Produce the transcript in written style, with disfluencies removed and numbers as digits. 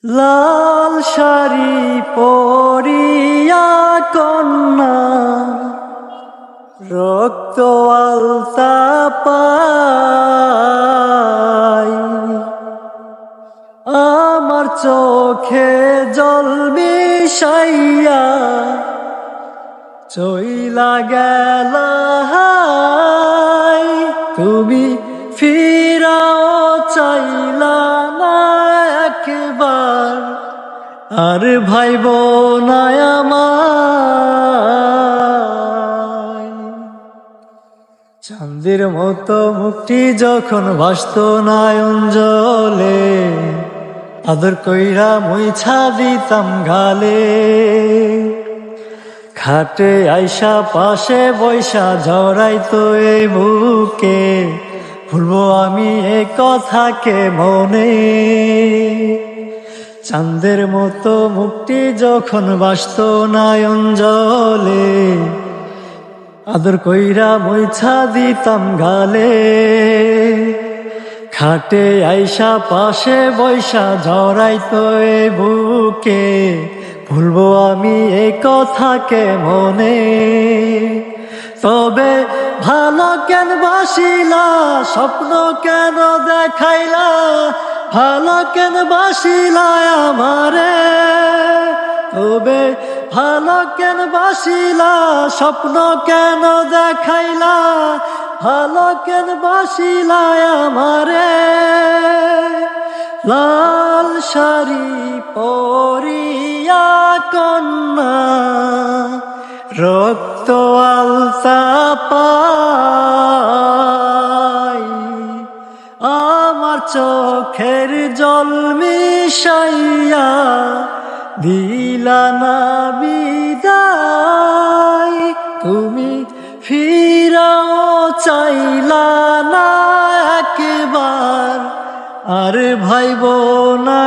লাল শাড়ি পরিয়া কন্যা রক্ত আলতা পায়, আমার চোখে জল মিশাইয়া চইলা গেলা। তুমি ফিরাও চাইলা না একবার, আর ভাইব না আমায়। চাঁদের মতো মুখটি যখন ভাসত নয়ন জলে, আদর কইরা মুইছা দিতাম গালে। খাটে আইসা পাশে বৈশা জড়াইতো এই বুকে, ভুলবো আমি এ কথাকে মনে। চাঁদের মতো মুখটি যখন ভাসত নয়ন জলে, আদর কইরা মুইছা দিতাম গালে। খাটে আইসা পাশে বৈশা জড়াইতো এ বুকে, ভুলবো আমি এ কথাকে মনে। তবে ভালো কেন বাসিলা, স্বপ্ন কেন দেখাইলা, ভালো কেন বাসিলা আমারে। তবে ভালো কেন বাসিলা, স্বপ্ন কেন দেখাইলা, ভালো কেন বাসিলা আমারে। লাল শাড়ি পরিয়া কন্যা রক্ত আলতা পায়, আমার চোখের জল মিশাইয়া দিলা না বিদায়। তুমি ফিরাও চাইলা না একবার, আর ভাইব না